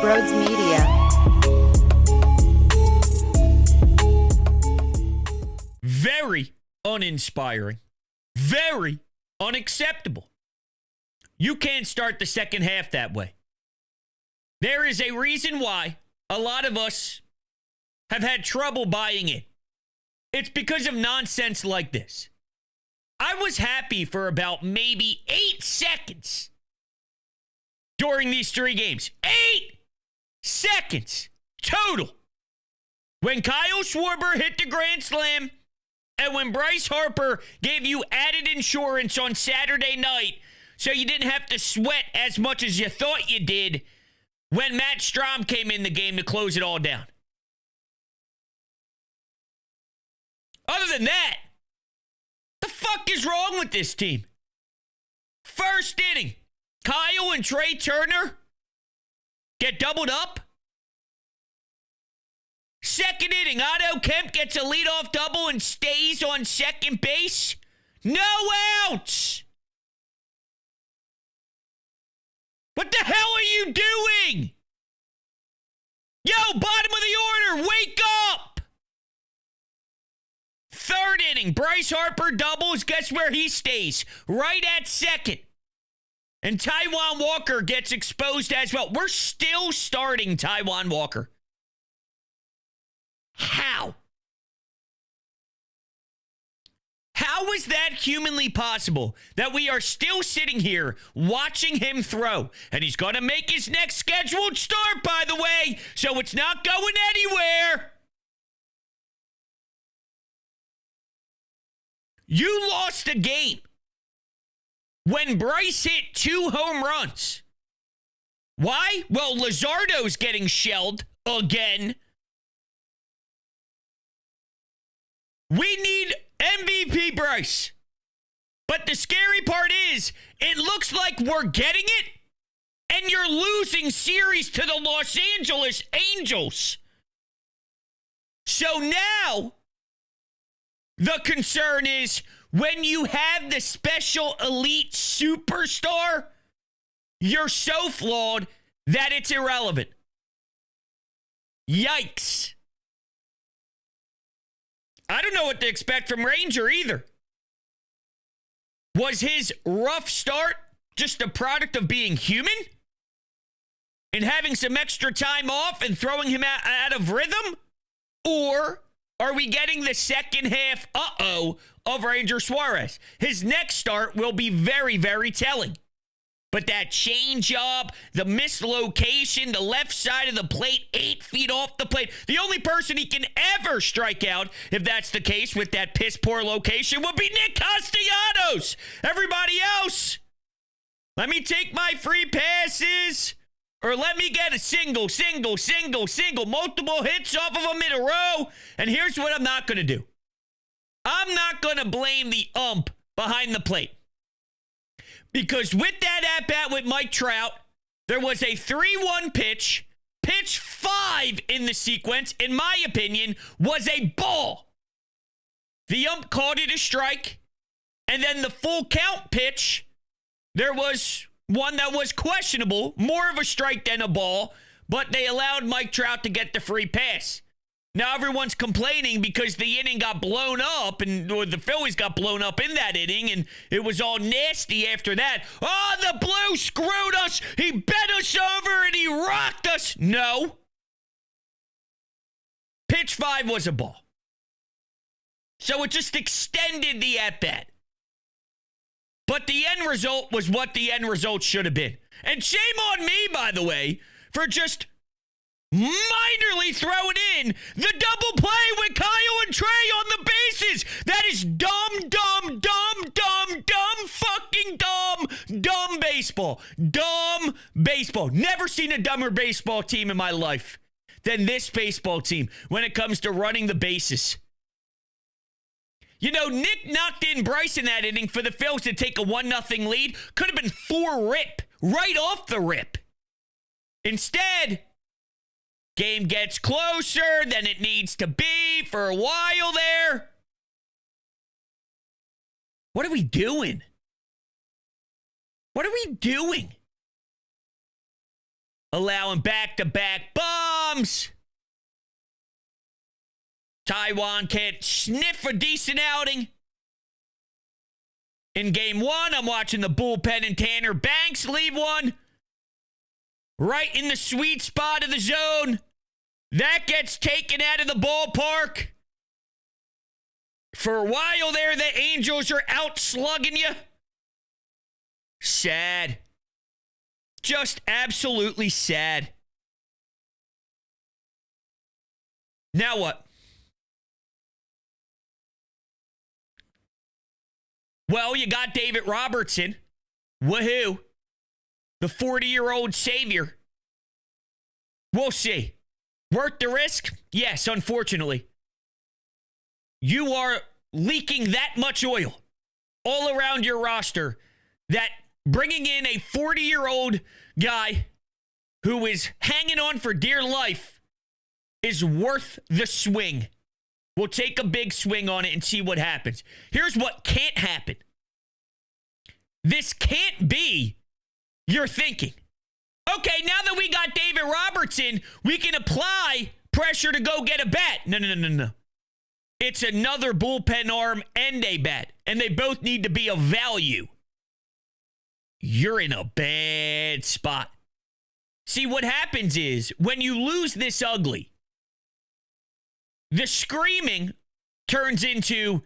Brodes Media. Very uninspiring. Very unacceptable. You can't start the second half that way. There is a reason why a lot of us have had trouble buying it. It's because of nonsense like this. I was happy for about maybe 8 seconds during these 3 games. 8 seconds total. When Kyle Schwarber hit the grand slam and when Bryce Harper gave you added insurance on Saturday night so you didn't have to sweat as much as you thought you did when Matt Strahm came in the game to close it all down. Other than that, the fuck is wrong with this team? First inning, Kyle and Trey Turner get doubled up. Second inning, Otto Kemp gets a leadoff double and stays on second base. No outs! What the hell are you doing? Yo, bottom of the order, wake up! Third inning, Bryce Harper doubles. Guess where he stays? Right at second. And Taijuan Walker gets exposed as well. We're still starting Taijuan Walker. How? How is that humanly possible that we are still sitting here watching him throw? And he's going to make his next scheduled start, by the way, so it's not going anywhere. You lost a game when Bryce hit 2 home runs. Why? Well, Luzardo's getting shelled again. We need MVP Bryce. But the scary part is, it looks like we're getting it, and you're losing series to the Los Angeles Angels. So now, the concern is, when you have the special elite superstar, you're so flawed that it's irrelevant. Yikes. I don't know what to expect from Ranger either. Was his rough start just a product of being human and having some extra time off and throwing him out of rhythm? Or are we getting the second half of Ranger Suarez? His next start will be very, very telling. But that changeup, the mislocation, the left side of the plate, 8 feet off the plate. The only person he can ever strike out, if that's the case with that piss poor location, would be Nick Castellanos. Everybody else, let me take my free passes, or let me get a single, multiple hits off of them in a row. And here's what I'm not going to do. I'm not going to blame the ump behind the plate. Because with that at-bat with Mike Trout, there was a 3-1 pitch. Pitch 5 in the sequence, in my opinion, was a ball. The ump called it a strike. And then the full count pitch, there was one that was questionable, more of a strike than a ball, but they allowed Mike Trout to get the free pass. Now everyone's complaining because the inning got blown up, or the Phillies got blown up in that inning, and it was all nasty after that. Oh, the Blue screwed us. He bent us over and he rocked us. No. Pitch 5 was a ball. So it just extended the at-bat. But the end result was what the end result should have been. And shame on me, by the way, for just minorly throwing in the double play with Kyle and Trey on the bases. That is dumb baseball. Dumb baseball. Never seen a dumber baseball team in my life than this baseball team when it comes to running the bases. You know, Nick knocked in Bryce in that inning for the Phillies to take a 1-0 lead. Could have been 4 rip, right off the rip. Instead, game gets closer than it needs to be for a while there. What are we doing? What are we doing? allowing back-to-back bombs. Taiwan can't sniff a decent outing. In game one, I'm watching the bullpen and Tanner Banks leave one. Right in the sweet spot of the zone. That gets taken out of the ballpark. For a while there, the Angels are out slugging you. Sad. Just absolutely sad. Now what? Well, you got David Robertson. Woohoo. The 40-year-old savior. We'll see. Worth the risk? Yes, unfortunately. You are leaking that much oil all around your roster that bringing in a 40-year-old guy who is hanging on for dear life is worth the swing. We'll take a big swing on it and see what happens. Here's what can't happen. This can't be your thinking. Okay, now that we got David Robertson, we can apply pressure to go get a bat. No. It's another bullpen arm and a bat, and they both need to be of value. You're in a bad spot. See, what happens is when you lose this ugly, the screaming turns into,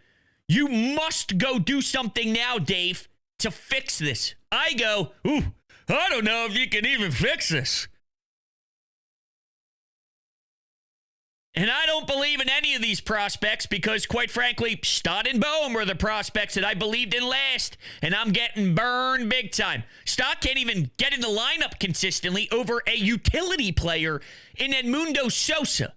you must go do something now, Dave, to fix this. I go, ooh, I don't know if you can even fix this. And I don't believe in any of these prospects because, quite frankly, Stott and Bohm were the prospects that I believed in last, and I'm getting burned big time. Stott can't even get in the lineup consistently over a utility player in Edmundo Sosa.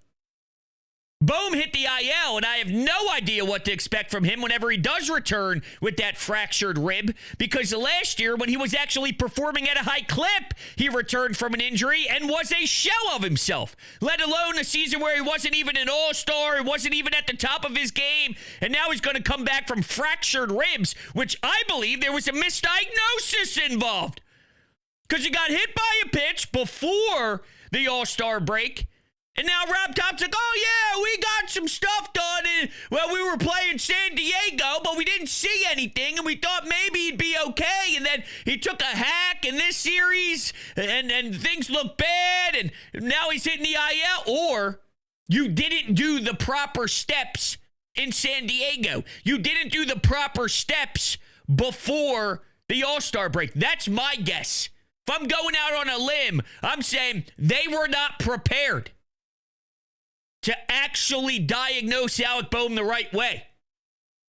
Bohm hit the IL, and I have no idea what to expect from him whenever he does return with that fractured rib, because last year, when he was actually performing at a high clip, he returned from an injury and was a shell of himself, let alone a season where he wasn't even an all-star, he wasn't even at the top of his game, and now he's going to come back from fractured ribs, which I believe there was a misdiagnosis involved, because he got hit by a pitch before the all-star break. And now Rob Top's like, oh, yeah, we got some stuff done. And, well, we were playing San Diego, but we didn't see anything. And we thought maybe he'd be okay. And then he took a hack in this series. And things look bad. And now he's hitting the IL. Or you didn't do the proper steps in San Diego. You didn't do the proper steps before the All-Star break. That's my guess. If I'm going out on a limb, I'm saying they were not prepared to actually diagnose Alec Bohm the right way.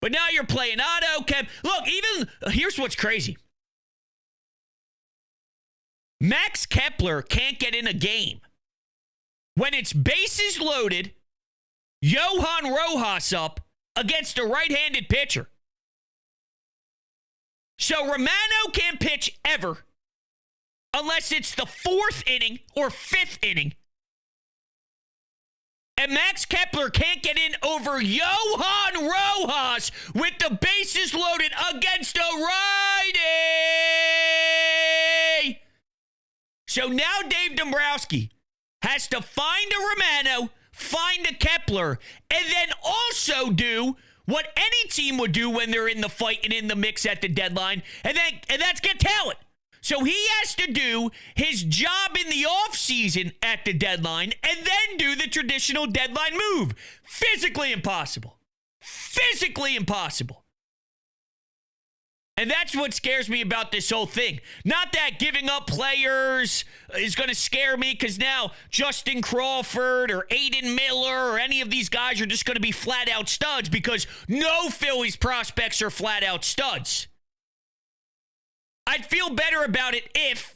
But now you're playing auto chem. Look, even here's what's crazy. Max Kepler can't get in a game when it's bases loaded, Johan Rojas up against a right-handed pitcher. So Romano can't pitch ever unless it's the fourth inning or fifth inning. And Max Kepler can't get in over Johan Rojas with the bases loaded against a righty. So now Dave Dombrowski has to find a Romano, find a Kepler, and then also do what any team would do when they're in the fight and in the mix at the deadline, and that's get talent. So he has to do his job in the offseason at the deadline and then do the traditional deadline move. Physically impossible. Physically impossible. And that's what scares me about this whole thing. Not that giving up players is going to scare me because now Justin Crawford or Aiden Miller or any of these guys are just going to be flat-out studs because no Phillies prospects are flat-out studs. I'd feel better about it if,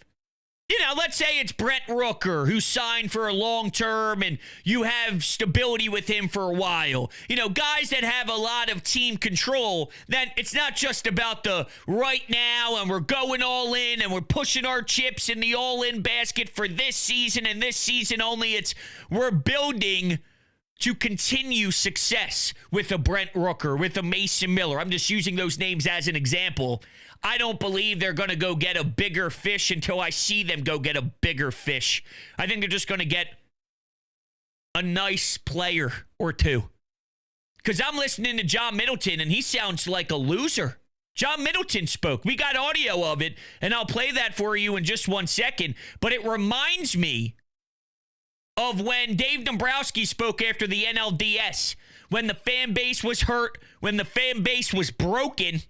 let's say it's Brent Rooker who signed for a long term and you have stability with him for a while. Guys that have a lot of team control, then it's not just about the right now and we're going all in and we're pushing our chips in the all-in basket for this season and this season only. It's we're building to continue success with a Brent Rooker, with a Mason Miller. I'm just using those names as an example. I don't believe they're going to go get a bigger fish until I see them go get a bigger fish. I think they're just going to get a nice player or two. Because I'm listening to John Middleton, and he sounds like a loser. John Middleton spoke. We got audio of it, and I'll play that for you in just 1 second. But it reminds me of when Dave Dombrowski spoke after the NLDS, when the fan base was hurt, when the fan base was broken,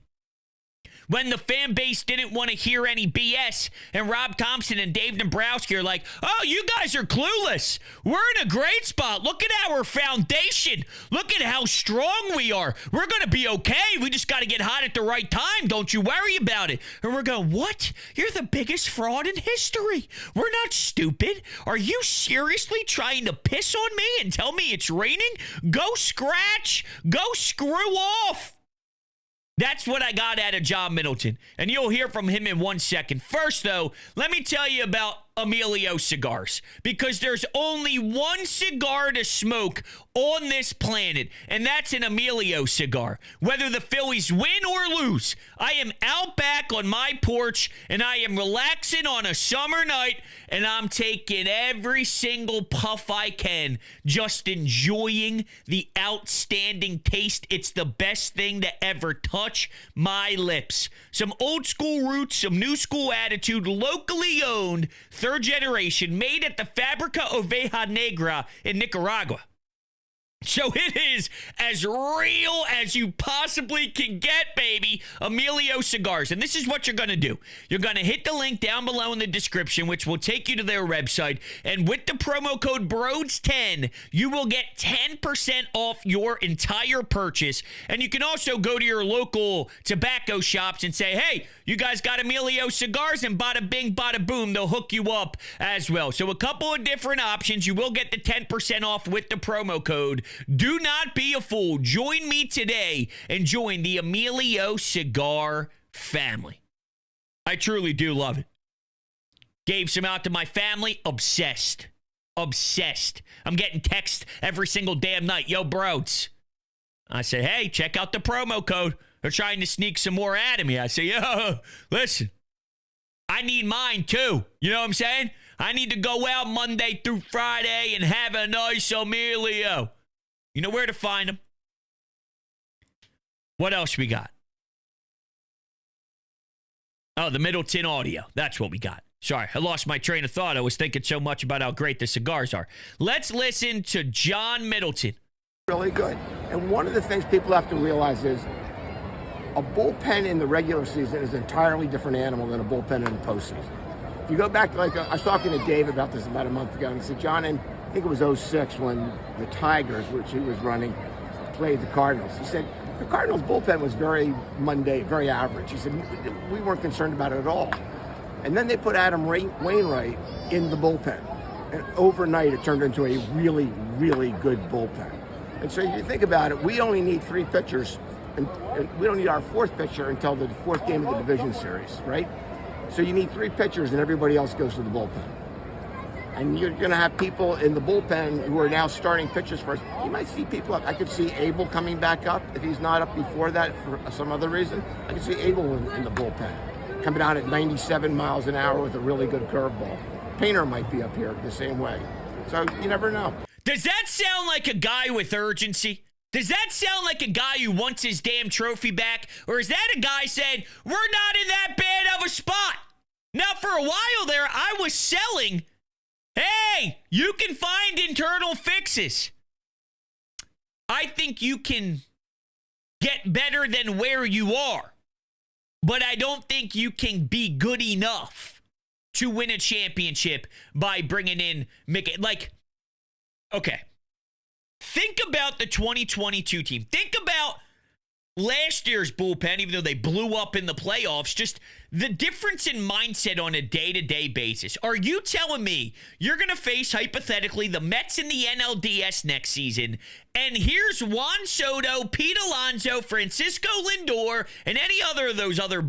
when the fan base didn't want to hear any BS, and Rob Thompson and Dave Dombrowski are like, oh, you guys are clueless. We're in a great spot. Look at our foundation. Look at how strong we are. We're going to be okay. We just got to get hot at the right time. Don't you worry about it. And we're going, what? You're the biggest fraud in history. We're not stupid. Are you seriously trying to piss on me and tell me it's raining? Go scratch. Go screw off. That's what I got out of John Middleton, and you'll hear from him in 1 second. First, though, let me tell you about Emilio Cigars, because there's only one cigar to smoke on this planet, and that's an Emilio cigar. Whether the Phillies win or lose, I am out back on my porch, and I am relaxing on a summer night, and I'm taking every single puff I can, just enjoying the outstanding taste. It's the best thing to ever touch my lips. Some old school roots, some new school attitude, locally owned, third generation, made at the Fabrica Oveja Negra in Nicaragua. So it is as real as you possibly can get, baby. Emilio Cigars. And this is what you're going to do. You're going to hit the link down below in the description, which will take you to their website. And with the promo code BRODES10, you will get 10% off your entire purchase. And you can also go to your local tobacco shops and say, hey, you guys got Emilio Cigars? And bada bing, bada boom, they'll hook you up as well. So a couple of different options. You will get the 10% off with the promo code. Do not be a fool. Join me today and join the Emilio Cigar family. I truly do love it. Gave some out to my family. Obsessed. Obsessed. I'm getting texts every single damn night. Yo, Brodes. I said, hey, check out the promo code. They're trying to sneak some more out of me. I say, yo, listen, I need mine too. You know what I'm saying? I need to go out Monday through Friday and have a nice Emilio. You know where to find them. What else we got? Oh, the Middleton audio. That's what we got. Sorry, I lost my train of thought. I was thinking so much about how great the cigars are. Let's listen to John Middleton. Really good. And one of the things people have to realize is a bullpen in the regular season is an entirely different animal than a bullpen in the postseason. If you go back to, I was talking to Dave about this about a month ago, and he said, John, and I think it was 06 when the Tigers, which he was running, played the Cardinals. He said, the Cardinals bullpen was very mundane, very average. He said, we weren't concerned about it at all. And then they put Adam Wainwright in the bullpen. And overnight, it turned into a really, really good bullpen. And so you think about it, we only need 3 pitchers, and we don't need our 4th pitcher until the 4th game of the division series, right? So you need 3 pitchers, and everybody else goes to the bullpen. And you're going to have people in the bullpen who are now starting pitchers first. You might see people up. I could see Abel coming back up if he's not up before that for some other reason. I could see Abel in the bullpen, coming out at 97 miles an hour with a really good curveball. Painter might be up here the same way. So you never know. Does that sound like a guy with urgency? Does that sound like a guy who wants his damn trophy back? Or is that a guy saying, we're not in that bad of a spot? Now, for a while there, I was selling, hey, you can find internal fixes. I think you can get better than where you are. But I don't think you can be good enough to win a championship by bringing in Mickey. Like, okay. Think about the 2022 team. Think about last year's bullpen, even though they blew up in the playoffs, just the difference in mindset on a day-to-day basis. Are you telling me you're going to face, hypothetically, the Mets in the NLDS next season, and here's Juan Soto, Pete Alonso, Francisco Lindor, and any other of those other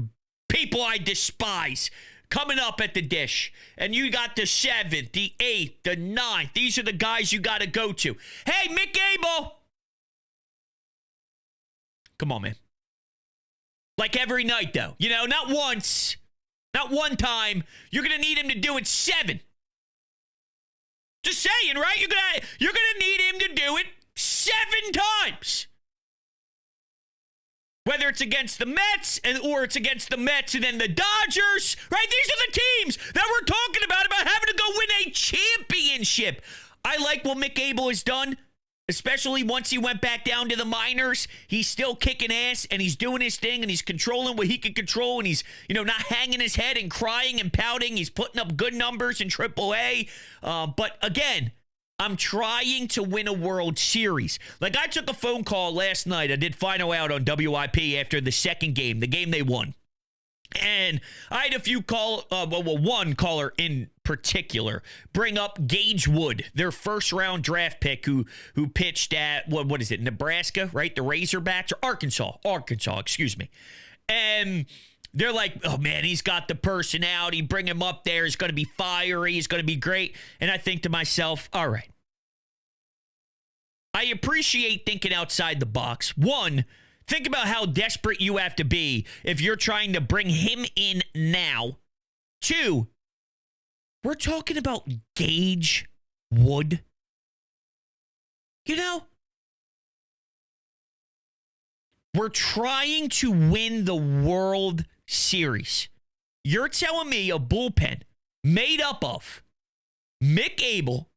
people I despise coming up at the dish, and you got the 7th, the 8th, the 9th. These are the guys you got to go to. Hey, Mick Abel. Come on, man. Like every night, though. You know, not once, not one time. You're going to need him to do it 7. Just saying, right? You're gonna need him to do it 7 times. Whether it's against the Mets or it's against the Mets and then the Dodgers, right? These are the teams that we're talking about having to go win a championship. I like what Mick Abel has done, especially once he went back down to the minors. He's still kicking ass and he's doing his thing and he's controlling what he can control and he's, not hanging his head and crying and pouting. He's putting up good numbers in AAA. But again, I'm trying to win a World Series. Like, I took a phone call last night. I did Final Out on WIP after the second game, the game they won. And I had a few one caller in particular bring up Gage Wood, their first-round draft pick who pitched at, what is it, Nebraska, right? The Razorbacks, or Arkansas, excuse me. And they're like, oh, man, he's got the personality. Bring him up there. He's going to be fiery. He's going to be great. And I think to myself, all right. I appreciate thinking outside the box. One, think about how desperate you have to be if you're trying to bring him in now. 2, we're talking about Gage Wood. We're trying to win the World Series. You're telling me a bullpen made up of Mick Abel,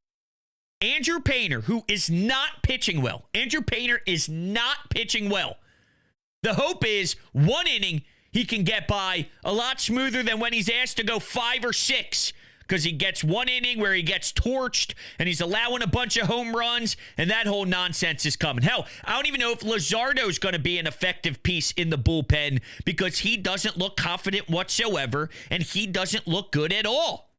Andrew Painter, who is not pitching well. Andrew Painter is not pitching well. The hope is 1 inning, he can get by a lot smoother than when he's asked to go 5 or 6. Because he gets 1 inning where he gets torched and he's allowing a bunch of home runs and that whole nonsense is coming. Hell, I don't even know if Luzardo's going to be an effective piece in the bullpen because he doesn't look confident whatsoever and he doesn't look good at all.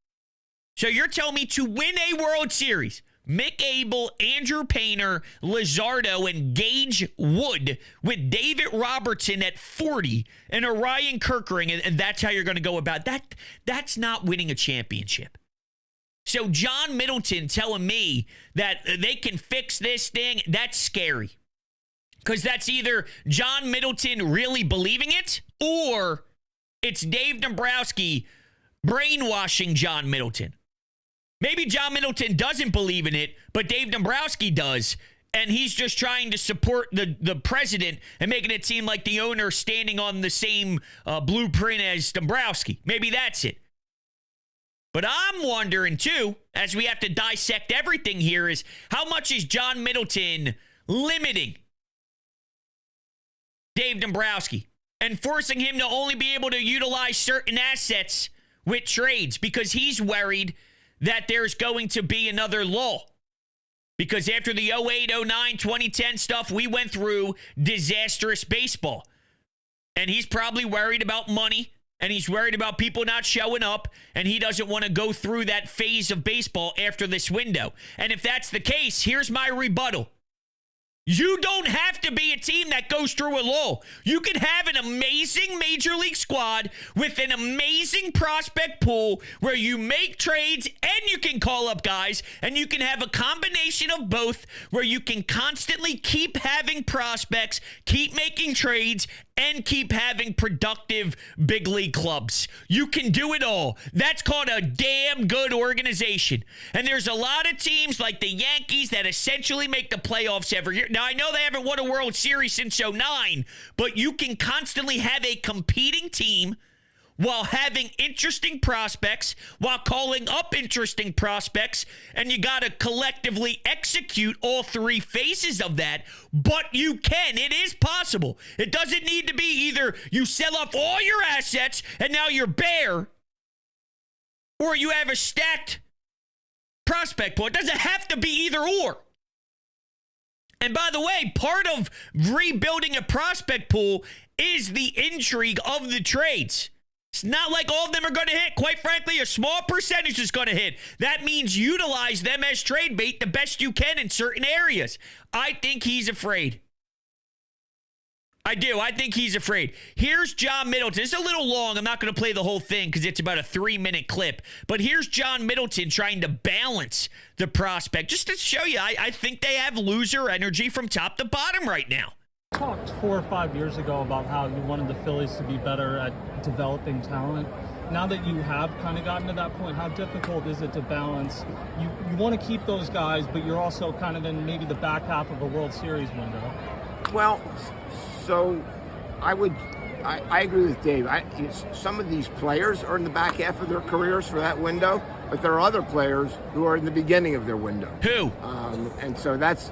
So you're telling me to win a World Series, Mick Abel, Andrew Painter, Luzardo, and Gage Wood with David Robertson at 40 and Orion Kirkering, and that's how you're going to go about that. That's not winning a championship. So John Middleton telling me that they can fix this thing, that's scary. Because that's either John Middleton really believing it or it's Dave Dombrowski brainwashing John Middleton. Maybe John Middleton doesn't believe in it, but Dave Dombrowski does, and he's just trying to support the president and making it seem like the owner standing on the same blueprint as Dombrowski. Maybe that's it. But I'm wondering, too, as we have to dissect everything here, is how much is John Middleton limiting Dave Dombrowski and forcing him to only be able to utilize certain assets with trades because he's worried that there's going to be another lull. Because after the 08, 09, 2010 stuff, we went through disastrous baseball. And he's probably worried about money, and he's worried about people not showing up, and he doesn't want to go through that phase of baseball after this window. And if that's the case, here's my rebuttal. You don't have to be a team that goes through a lull. You can have an amazing major league squad with an amazing prospect pool where you make trades and you can call up guys, and you can have a combination of both where you can constantly keep having prospects, keep making trades, and keep having productive big league clubs. You can do it all. That's called a damn good organization. And there's a lot of teams like the Yankees that essentially make the playoffs every year. Now, I know they haven't won a World Series since 09, but you can constantly have a competing team while having interesting prospects, while calling up interesting prospects, and you got to collectively execute all 3 phases of that, but you can. It is possible. It doesn't need to be either you sell off all your assets and now you're bare, or you have a stacked prospect pool. It doesn't have to be either or. And by the way, part of rebuilding a prospect pool is the intrigue of the trades. It's not like all of them are going to hit. Quite frankly, a small percentage is going to hit. That means utilize them as trade bait the best you can in certain areas. I think he's afraid. I do. I think he's afraid. Here's John Middleton. It's a little long. I'm not going to play the whole thing because it's about a 3-minute clip. But here's John Middleton trying to balance the prospect. Just to show you, I think they have loser energy from top to bottom right now. Talked 4 or 5 years ago about how you wanted the Phillies to be better at developing talent. Now that you have kind of gotten to that point, how difficult is it to balance? You want to keep those guys, but you're also kind of in maybe the back half of a World Series window. Well, so I agree with Dave. Some of these players are in the back half of their careers for that window, but there are other players who are in the beginning of their window. Who? And so that's,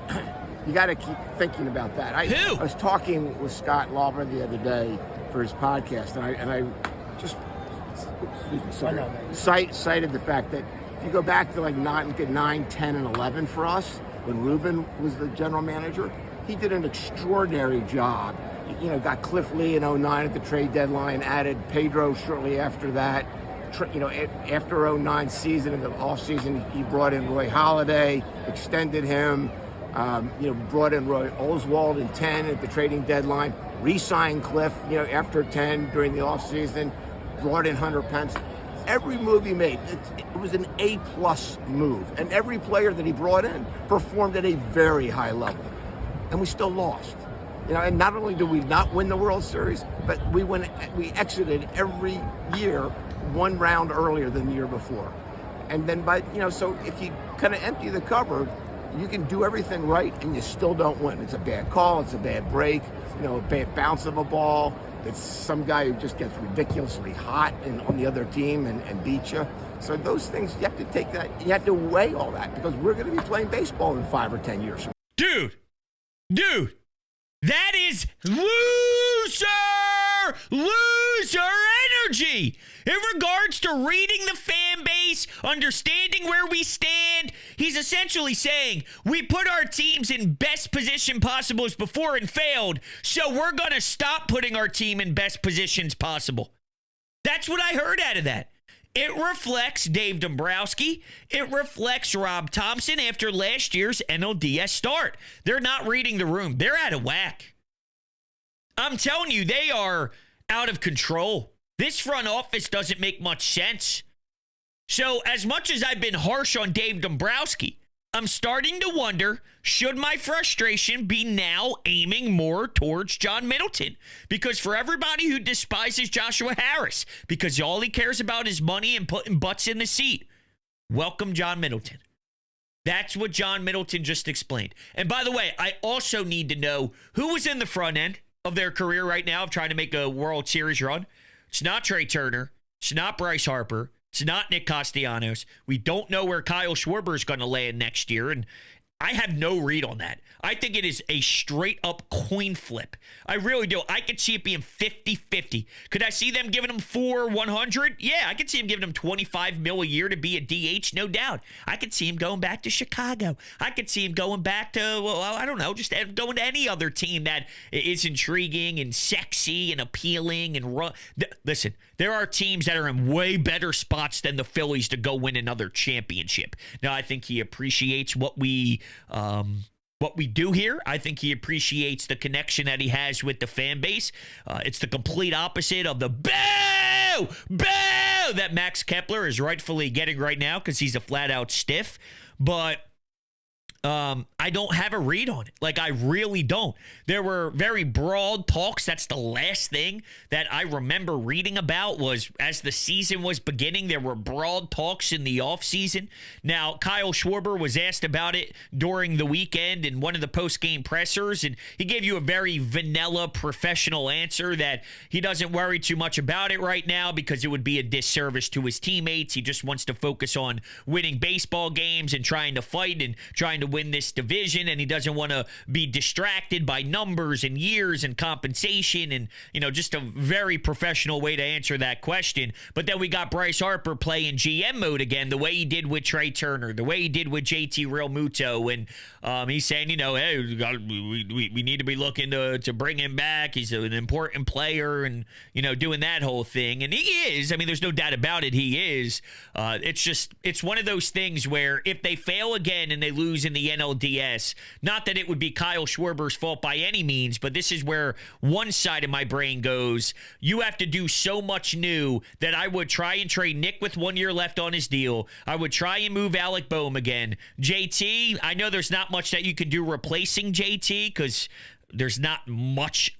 you got to keep thinking about that. Who? I was talking with Scott Lauber the other day for his podcast, and I just cited the fact that if you go back to like 9, 10, and 11 for us, when Ruben was the general manager, he did an extraordinary job. You know, got Cliff Lee in 09 at the trade deadline, added Pedro shortly after that. You know, after 09 season, in the offseason, he brought in Roy Halladay, extended him, brought in Roy Oswald in 10 at the trading deadline, re-signed Cliff, after 10 during the offseason, brought in Hunter Pence. Every move he made, it was an A-plus move. And every player that he brought in performed at a very high level. And we still lost. And not only did we not win the World Series, but we exited every year one round earlier than the year before. And then so if you kind of empty the cupboard, you can do everything right and you still don't win. It's a bad call, it's a bad break, a bad bounce of a ball. It's some guy who just gets ridiculously hot on the other team and beats you. So those things, you have to take that, you have to weigh all that, because we're going to be playing baseball in 5 or 10 years. Dude, that is loser energy in regards to reading the fan base, understanding where we stand. He's essentially saying we put our teams in best position possible as before and failed, so we're going to stop putting our team in best positions possible. That's what I heard out of that. It reflects Dave Dombrowski. It reflects Rob Thompson after last year's NLDS start. They're not reading the room. They're out of whack. I'm telling you, they are out of control. This front office doesn't make much sense. So as much as I've been harsh on Dave Dombrowski, I'm starting to wonder, should my frustration be now aiming more towards John Middleton? Because for everybody who despises Joshua Harris, because all he cares about is money and putting butts in the seat, welcome John Middleton. That's what John Middleton just explained. And by the way, I also need to know who was in the front end of their career right now of trying to make a World Series run. It's not Trey Turner. It's not Bryce Harper. It's not Nick Castellanos. We don't know where Kyle Schwarber is going to land next year, and I have no read on that. I think it is a straight-up coin flip. I really do. I could see it being 50-50. Could I see them giving him $100? Yeah, I could see him giving him $25 million a year to be a DH, no doubt. I could see him going back to Chicago. I could see him going back to, I don't know, just going to any other team that is intriguing and sexy and appealing. And listen, there are teams that are in way better spots than the Phillies to go win another championship. Now, I think he appreciates what we do here. I think he appreciates the connection that he has with the fan base. It's the complete opposite of the boo that Max Kepler is rightfully getting right now because he's a flat-out stiff. But I don't have a read on it. Like, I really don't. There were very broad talks. That's the last thing that I remember reading about was as the season was beginning, there were broad talks in the offseason. Now, Kyle Schwarber was asked about it during the weekend in one of the post-game pressers, and he gave you a very vanilla professional answer that he doesn't worry too much about it right now because it would be a disservice to his teammates. He just wants to focus on winning baseball games and trying to fight and trying to win this division, and he doesn't want to be distracted by numbers and years and compensation, and just a very professional way to answer that question. But then we got Bryce Harper playing GM mode again, the way he did with Trey Turner, the way he did with JT Realmuto, and he's saying, hey, we need to be looking to bring him back. He's an important player, and doing that whole thing, and he is. I mean, there's no doubt about it. He is. It's one of those things where if they fail again and they lose in the NLDS, not that it would be Kyle Schwarber's fault by any means, but this is where one side of my brain goes, you have to do so much new that I would try and trade Nick with 1 year left on his deal. I would try and move Alec Boehm again. JT, I know there's not much that you can do replacing JT because there's not much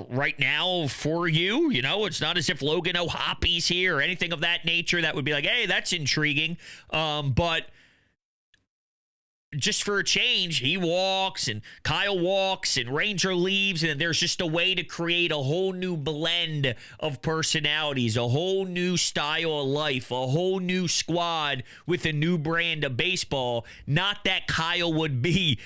right now for you. You know, it's not as if Logan O'Hoppy's here or anything of that nature that would be like, hey, that's intriguing. But just for a change, he walks and Kyle walks and Ranger leaves, and there's just a way to create a whole new blend of personalities, a whole new style of life, a whole new squad with a new brand of baseball. Not that Kyle would be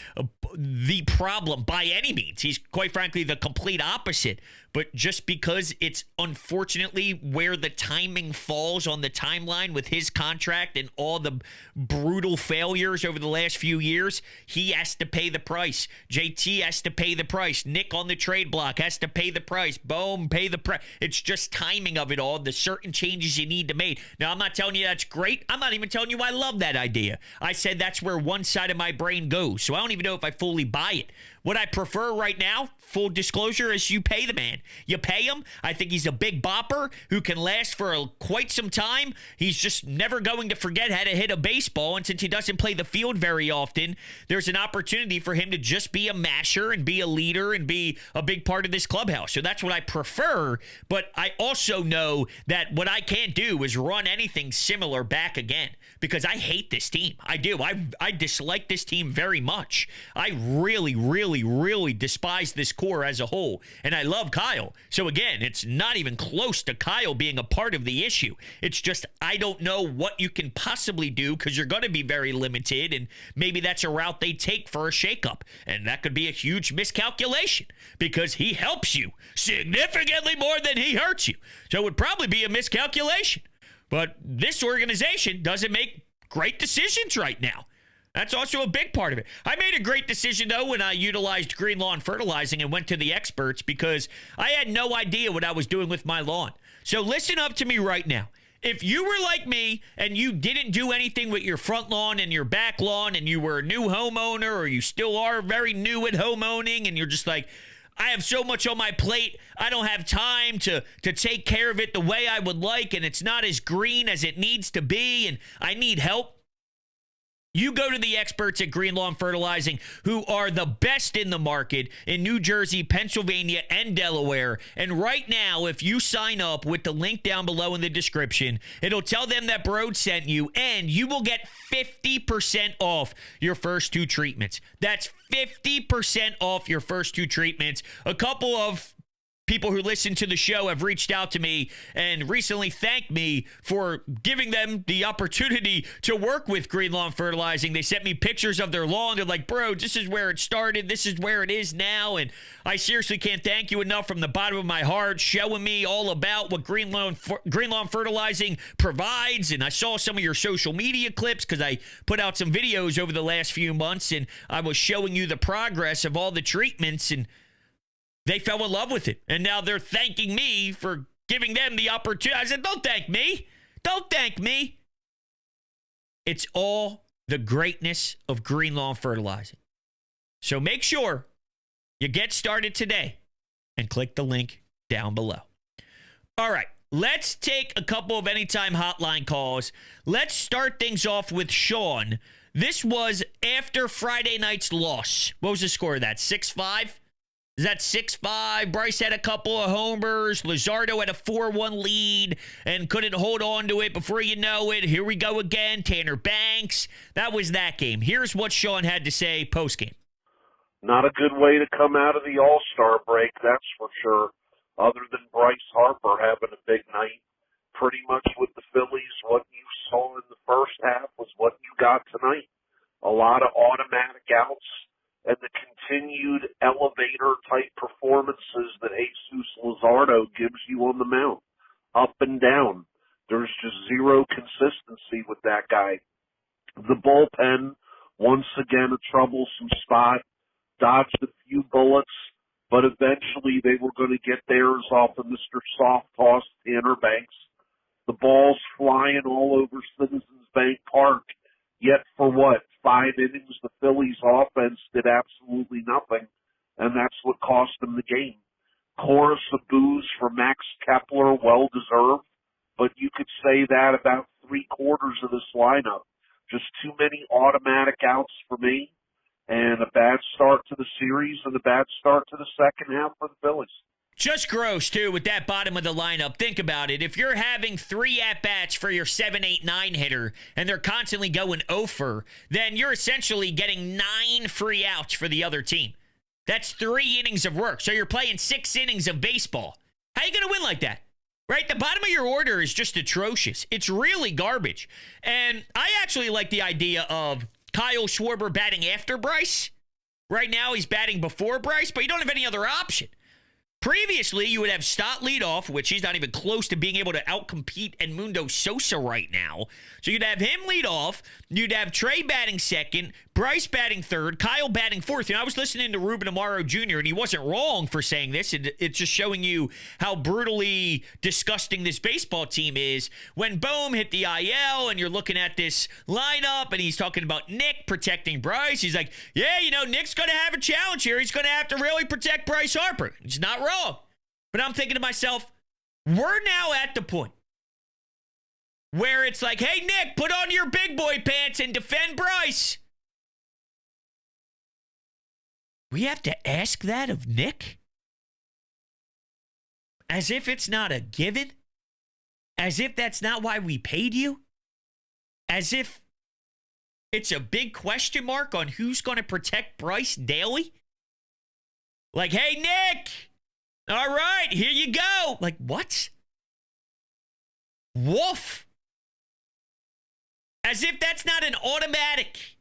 the problem by any means. He's quite frankly the complete opposite. But just because it's unfortunately where the timing falls on the timeline with his contract and all the brutal failures over the last few years, he has to pay the price. JT has to pay the price. Nick on the trade block has to pay the price. Boom, pay the price. It's just timing of it all, the certain changes you need to make. Now, I'm not telling you that's great. I'm not even telling you I love that idea. I said that's where one side of my brain goes. So I don't even know if I fully buy it. What I prefer right now, full disclosure, is you pay the man. You pay him. I think he's a big bopper who can last for quite some time. He's just never going to forget how to hit a baseball. And since he doesn't play the field very often, there's an opportunity for him to just be a masher and be a leader and be a big part of this clubhouse. So that's what I prefer. But I also know that what I can't do is run anything similar back again because I hate this team. I do. I dislike this team very much. I really despise this core as a whole. And I love Kyle. So again, it's not even close to Kyle being a part of the issue. It's just I don't know what you can possibly do because you're going to be very limited, and maybe that's a route they take for a shakeup. And that could be a huge miscalculation because he helps you significantly more than he hurts you. So it would probably be a miscalculation. But this organization doesn't make great decisions right now. That's also a big part of it. I made a great decision, though, when I utilized Green Lawn Fertilizing and went to the experts because I had no idea what I was doing with my lawn. So listen up to me right now. If you were like me and you didn't do anything with your front lawn and your back lawn and you were a new homeowner or you still are very new at homeowning and you're just like, I have so much on my plate, I don't have time to take care of it the way I would like, and it's not as green as it needs to be, and I need help. You go to the experts at Green Lawn Fertilizing, who are the best in the market in New Jersey, Pennsylvania, and Delaware. And right now, if you sign up with the link down below in the description, it'll tell them that Brodes sent you, and you will get 50% off your first 2 treatments. That's 50% off your first 2 treatments. A couple of people who listen to the show have reached out to me and recently thanked me for giving them the opportunity to work with Green Lawn Fertilizing. They sent me pictures of their lawn. They're like, bro, this is where it started. This is where it is now. And I seriously can't thank you enough from the bottom of my heart, showing me all about what Green Lawn Fertilizing provides. And I saw some of your social media clips because I put out some videos over the last few months, and I was showing you the progress of all the treatments, and they fell in love with it, and now they're thanking me for giving them the opportunity. I said, don't thank me. Don't thank me. It's all the greatness of Green Lawn Fertilizing. So make sure you get started today and click the link down below. All right, let's take a couple of Anytime Hotline calls. Let's start things off with Sean. This was after Friday night's loss. What was the score of that, 6-5? Is that 6-5? Bryce had a couple of homers. Luzardo had a 4-1 lead and couldn't hold on to it. Before you know it, here we go again. Tanner Banks. That was that game. Here's what Sean had to say post-game. Not a good way to come out of the All-Star break, that's for sure, other than Bryce Harper having a big night. Pretty much with the Phillies, what you saw in the first half was what you got tonight. A lot of automatic outs and the continued elevator-type performances that Jesus Luzardo gives you on the mound. Up and down. There's just zero consistency with that guy. The bullpen, once again, a troublesome spot. Dodged a few bullets, but eventually they were going to get theirs off of Mr. Soft Toss Tanner Banks. The ball's flying all over Citizens Bank Park. Yet for what? 5 innings, the Phillies offense did absolutely nothing, and that's what cost them the game. Chorus of boos for Max Kepler, well-deserved, but you could say that about 3/4 of this lineup. Just too many automatic outs for me. and a bad start to the series and a bad start to the second half for the Phillies. Just gross, too, with that bottom of the lineup. Think about it. If you're having 3 at-bats for your 7, 8, 9 hitter, and they're constantly going 0-for, then you're essentially getting 9 free outs for the other team. That's 3 innings of work. So you're playing 6 innings of baseball. How are you going to win like that? Right? The bottom of your order is just atrocious. It's really garbage. And I actually like the idea of Kyle Schwarber batting after Bryce. Right now, he's batting before Bryce, but you don't have any other option. Previously, you would have Stott lead off, which he's not even close to being able to outcompete Edmundo Sosa right now. So you'd have him lead off. You'd have Trey batting second, Bryce batting third, Kyle batting fourth. I was listening to Ruben Amaro Jr., and he wasn't wrong for saying this. It's just showing you how brutally disgusting this baseball team is. When Bohm hit the IL, and you're looking at this lineup, and he's talking about Nick protecting Bryce, he's like, yeah, Nick's going to have a challenge here. He's going to have to really protect Bryce Harper. It's not wrong. But I'm thinking to myself, we're now at the point where it's like, hey, Nick, put on your big boy pants and defend Bryce. We have to ask that of Nick? As if it's not a given? As if that's not why we paid you? As if it's a big question mark on who's going to protect Bryce daily? Like, hey, Nick, all right, here you go. Like, what? Woof. As if that's not an automatic.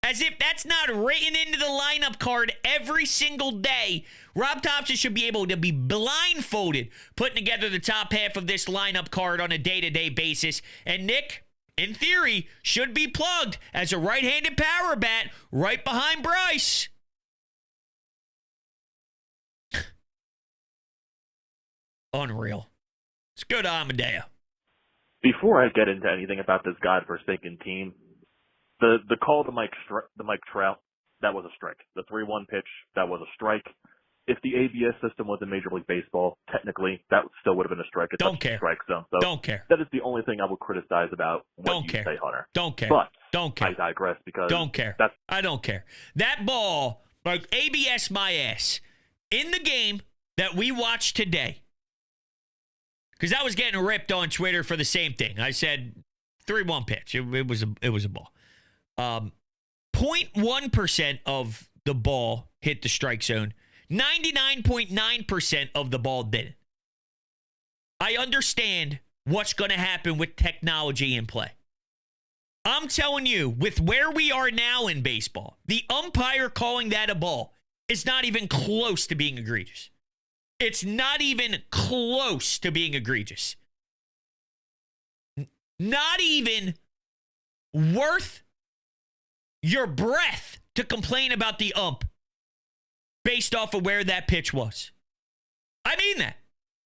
As if that's not written into the lineup card every single day. Rob Thompson should be able to be blindfolded putting together the top half of this lineup card on a day-to-day basis. And Nick, in theory, should be plugged as a right-handed power bat right behind Bryce. Unreal. Let's go to Amadeo. Before I get into anything about this godforsaken team, the call to Mike Trout, that was a strike. The 3-1 pitch, that was a strike. If the ABS system was in Major League Baseball, technically, that still would have been a strike. It's Don't care. Strike zone. So Don't care. That is the only thing I would criticize about what Don't you care. say, Hunter. Don't care. But Don't care. I digress because Don't care. I don't care. That ball, like ABS my ass, in the game that we watched today, because I was getting ripped on Twitter for the same thing. I said 3-1 pitch. It was a ball. 0.1% of the ball hit the strike zone. 99.9% of the ball didn't. I understand what's going to happen with technology in play. I'm telling you, with where we are now in baseball, the umpire calling that a ball is not even close to being egregious. It's not even close to being egregious. Not even worth your breath to complain about the ump based off of where that pitch was. I mean that.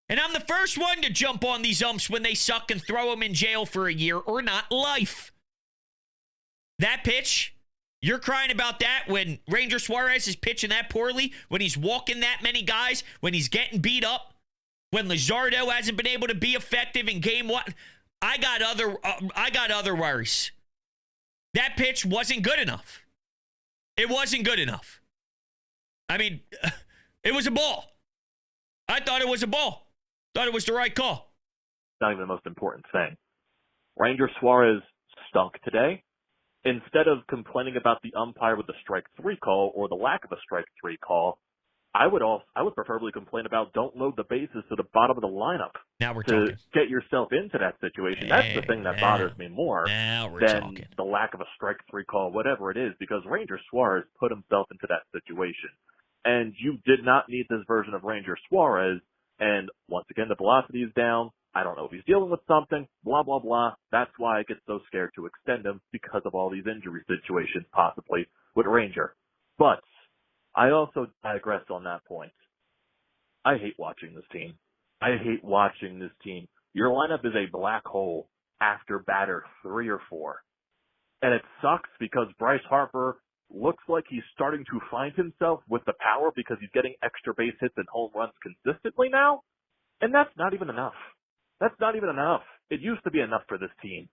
And I'm the first one to jump on these umps when they suck and throw them in jail for a year or not life. That pitch, you're crying about that when Ranger Suarez is pitching that poorly, when he's walking that many guys, when he's getting beat up, when Luzardo hasn't been able to be effective in game one. I got other worries. That pitch wasn't good enough. It wasn't good enough. I mean, it was a ball. I thought it was a ball. Thought it was the right call. Not even the most important thing. Ranger Suarez stunk today. Instead of complaining about the umpire with the strike 3 call or the lack of a strike 3 call, I would preferably complain about don't load the bases to the bottom of the lineup. Now we're to talking. Get yourself into that situation. That's the thing that bothers me more than the lack of a strike 3 call, whatever it is, because Ranger Suarez put himself into that situation. And you did not need this version of Ranger Suarez. And once again, the velocity is down. I don't know if he's dealing with something, blah, blah, blah. That's why I get so scared to extend him because of all these injury situations possibly with Ranger. But I also digress on that point. I hate watching this team. Your lineup is a black hole after batter 3 or 4. And it sucks because Bryce Harper looks like he's starting to find himself with the power because he's getting extra base hits and home runs consistently now. And that's not even enough. It used to be enough for this team.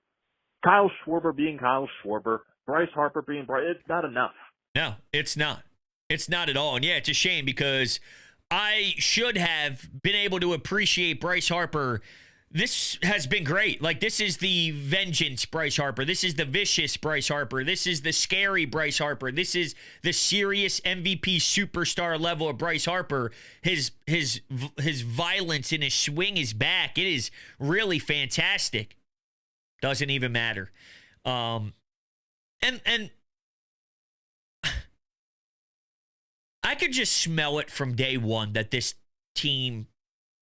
Kyle Schwarber being Kyle Schwarber, Bryce Harper being Bryce, it's not enough. No, it's not. It's not at all. And yeah, it's a shame because I should have been able to appreciate Bryce Harper. This has been great. Like, this is the vengeance Bryce Harper. This is the vicious Bryce Harper. This is the scary Bryce Harper. This is the serious MVP superstar level of Bryce Harper. His violence and his swing is back. It is really fantastic. Doesn't even matter. And I could just smell it from day one that this team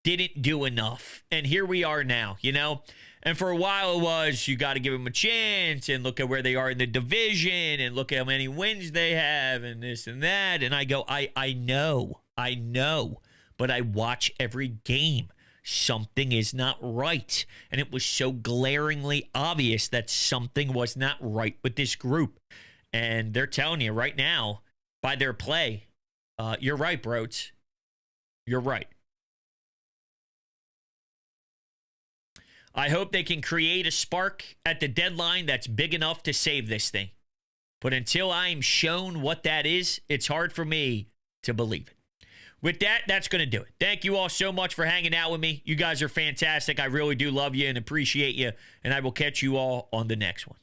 didn't do enough. And here we are now, you know? And for a while it was, you got to give them a chance and look at where they are in the division and look at how many wins they have and this and that. And I go, I know, but I watch every game. Something is not right. And it was so glaringly obvious that something was not right with this group. And they're telling you right now, by their play, you're right, Brodes. You're right. I hope they can create a spark at the deadline that's big enough to save this thing. But until I'm shown what that is, it's hard for me to believe it. With that, that's going to do it. Thank you all so much for hanging out with me. You guys are fantastic. I really do love you and appreciate you. And I will catch you all on the next one.